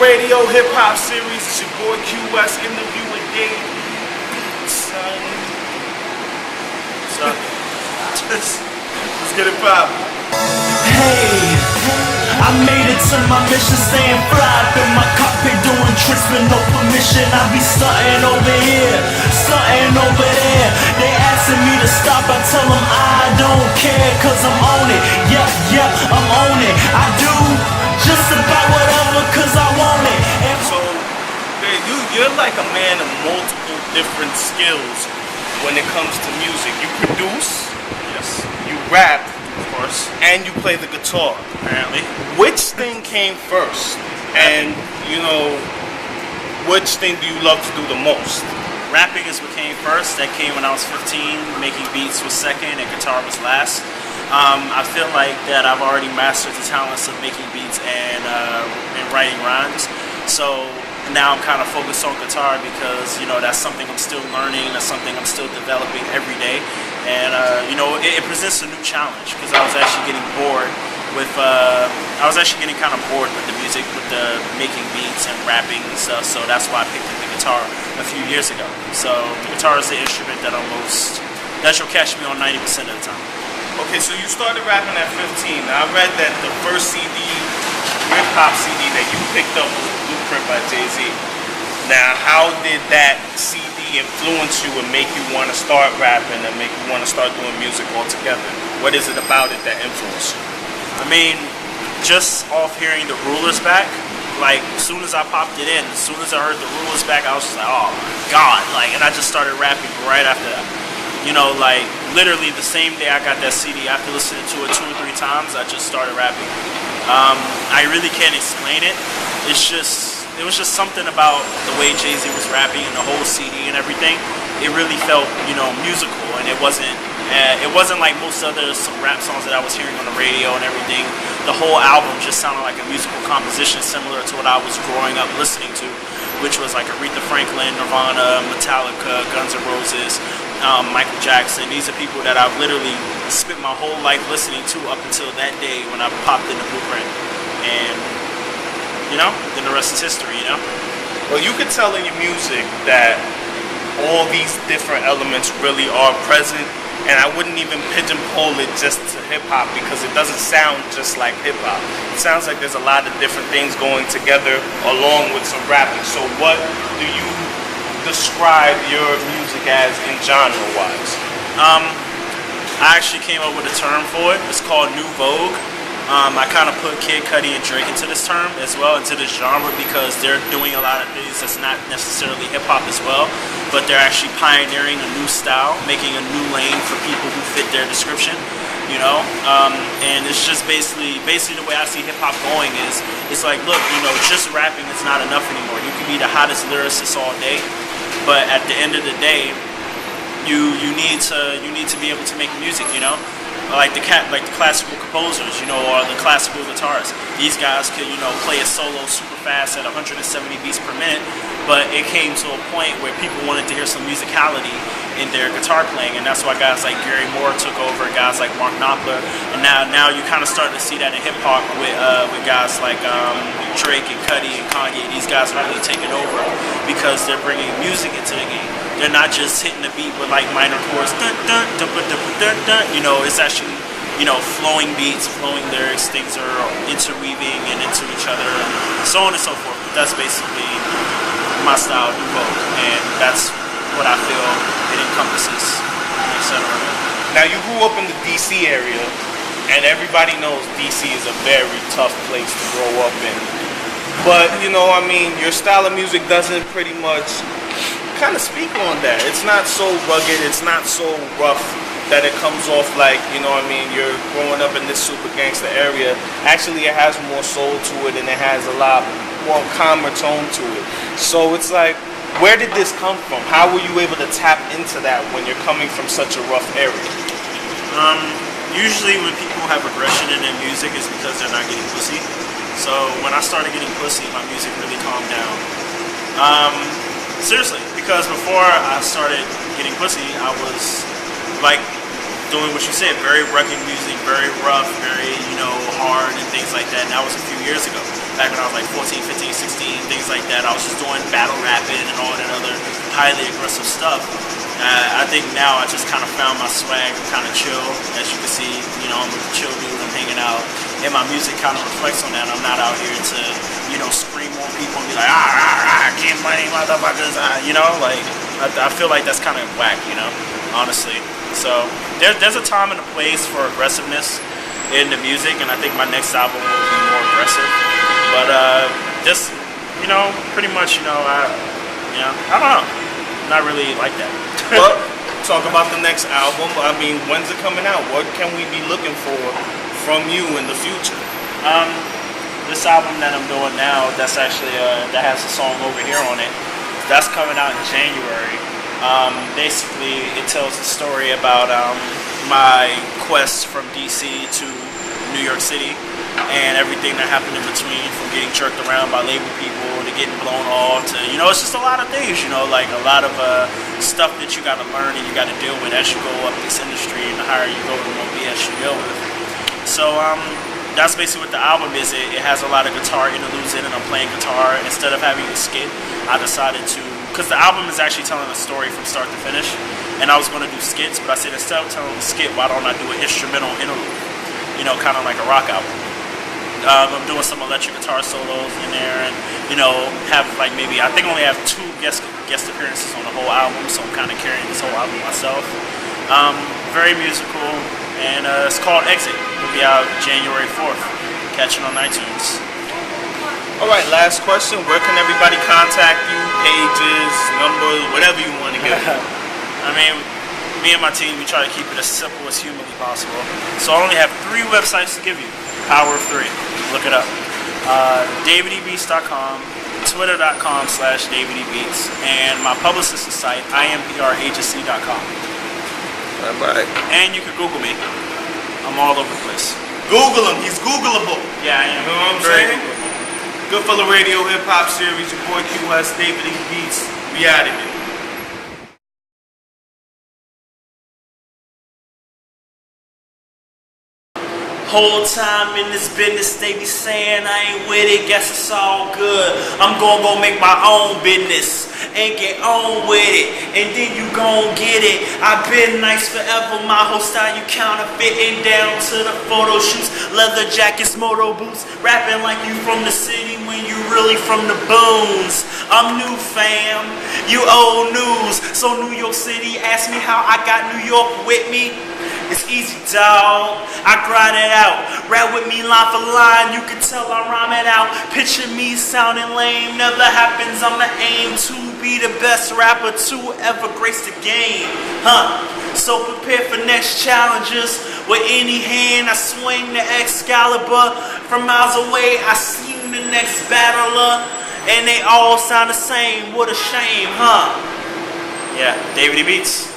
Radio Hip Hop Series. It's your boy QS interview with Dave. Son. Let's get it poppin'. Hey, I made it to my mission, staying fly up in my cockpit, doing tricks with no permission. I be stunting over here, stunting over there. They asking me to stop, I tell them I don't care, cause I'm on it. Yep, I'm on it. I do just about whatever, cause I want it. And So, you're like a man of multiple different skills when it comes to music. You produce, Yes, you rap, of course. and you play the guitar. Apparently. Which thing came first? And, which thing do you love to do the most? Rapping is what came first. That came when I was 15. Making beats was second, and guitar was last. I feel like that I've already mastered the talents of making beats and writing rhymes. So now I'm kind of focused on guitar because that's something I'm still learning. That's something I'm still developing every day. And it presents a new challenge because I was actually getting bored with kind of bored with the music, with the making beats and rapping and stuff. So that's why I picked up the guitar a few years ago. So the guitar is the instrument that you'll catch me on 90% of the time. Okay, so you started rapping at 15. Now, I read that the first CD, hip hop CD that you picked up was Blueprint by Jay-Z. Now, how did that CD influence you and make you want to start rapping and make you want to start doing music altogether? What is it about it that influenced you? I mean, just off hearing the Rulers back, like as soon as I popped it in, as soon as I heard the Rulers back, I was just like, oh my god, and I just started rapping right after that. Like literally the same day I got that CD, after listening to it 2 or 3 times, I just started rapping. I really can't explain it. It was just something about the way Jay-Z was rapping and the whole CD and everything. It really felt, musical, and it wasn't like most other rap songs that I was hearing on the radio and everything. The whole album just sounded like a musical composition similar to what I was growing up listening to, which was like Aretha Franklin, Nirvana, Metallica, Guns N' Roses, Michael Jackson. These are people that I've literally spent my whole life listening to up until that day when I popped in the Blueprint. And, then the rest is history, Well, you could tell in your music that all these different elements really are present, and I wouldn't even pigeonhole it just to hip-hop because it doesn't sound just like hip-hop. It sounds like there's a lot of different things going together along with some rapping. So what do you describe your music as in genre-wise? I actually came up with a term for it. It's called New Vogue. I kind of put Kid Cudi and Drake into this term as well, into this genre, because they're doing a lot of things that's not necessarily hip-hop as well, but they're actually pioneering a new style, making a new lane for people who fit their description, and it's just basically the way I see hip-hop going is, it's like, look, just rapping is not enough anymore. You can be the hottest lyricist all day, but at the end of the day, you need to be able to make music, like the classical composers, or the classical guitarists. These guys could, play a solo super fast at 170 beats per minute, but it came to a point where people wanted to hear some musicality in their guitar playing, and that's why guys like Gary Moore took over, guys like Mark Knopfler, and now you kind of starting to see that in hip hop with guys like Drake and Cudi and Kanye. These guys are really taking over because they're bringing music into the game. They're not just hitting the beat with like minor chords, dun, dun, dun, dun, dun, dun, dun. It's actually, flowing beats, flowing lyrics, things are interweaving and into each other, and so on and so forth. That's basically my style, New Vogue, and that's what I feel it encompasses, etc. Now, you grew up in the D.C. area, and everybody knows D.C. is a very tough place to grow up in. But, your style of music doesn't pretty much kind of speak on that. It's not so rugged, it's not so rough that it comes off like, you're growing up in this super gangster area. Actually, it has more soul to it, and it has a lot more calmer tone to it. So it's like, where did this come from? How were you able to tap into that when you're coming from such a rough area? Usually when people have aggression in their music, it's because they're not getting pussy. So when I started getting pussy, my music really calmed down. Seriously, because before I started getting pussy, I was like doing what you said, very rugged music, very rough, very, hard and things like that. And that was a few years ago. back when I was like 14, 15, 16, things like that. I was just doing battle rapping and all that other highly aggressive stuff. I think now I just kind of found my swag. I'm kind of chill, as you can see. You know, I'm a chill dude. I'm hanging out, and my music kind of reflects on that. I'm not out here to, you know, scream on people and be like, get money, motherfuckers. You know, like I feel like that's kind of whack. You know, honestly. So there's a time and a place for aggressiveness in the music, and I think my next album will be more aggressive. But just, you know, pretty much, you know, I don't know. Not really like that. Well, talk about the next album. I mean, when's it coming out? What can we be looking for from you in the future? This album that I'm doing now, that's actually that has a song over here on it. That's coming out in January. Basically, it tells the story about my quest from DC to New York City and everything that happened in between, from getting jerked around by label people to getting blown off to, you know, it's just a lot of things, you know, like a lot of stuff that you got to learn and you got to deal with as you go up this industry, and the higher you go, the more BS you deal with. So that's basically what the album is. It has a lot of guitar interludes in it. I'm playing guitar. Instead of having a skit, I decided to, because the album is actually telling a story from start to finish, and I was going to do skits, but I said, instead of telling a skit, why don't I do an instrumental interlude, you know, kind of like a rock album. I'm doing some electric guitar solos in there, and, you know, have like maybe, I think I only have 2 guest appearances on the whole album, so I'm kind of carrying this whole album myself. Very musical, and it's called Exit. It'll be out January 4th. Catch it on iTunes. All right, last question. Where can everybody contact you? Pages, numbers, whatever you want to give. I mean, me and my team, we try to keep it as simple as humanly possible. So I only have 3 websites to give you. Power of 3. Look it up. DavidyBeats.com, Twitter.com/DavidyBeats, and my publicist's site, IMPRAgency.com. Bye-bye. And you can Google me. I'm all over the place. Google him. He's Googleable. Yeah, I am. You know what I'm Very saying? Googleable. Goodfella Radio Hip Hop Series. Your boy QS, David E. Beats. We out of here. Whole time in this business, they be saying I ain't with it, guess it's all good. I'm gonna go make my own business and get on with it, and then you gon' get it. I've been nice forever, my whole style you counterfeiting, down to the photo shoots, leather jackets, moto boots, rapping like you from the city when you really from the boons. I'm new fam, you old news, so New York City asked me how I got New York with me. It's easy, dawg. I grind it out. Rap with me line for line. You can tell I rhyme it out. Picture me sounding lame. Never happens. I'ma aim to be the best rapper to ever grace the game. So prepare for next challenges. With any hand, I swing the Excalibur. From miles away, I seen the next battler. And they all sound the same. What a shame, huh? Yeah, David E. Beats.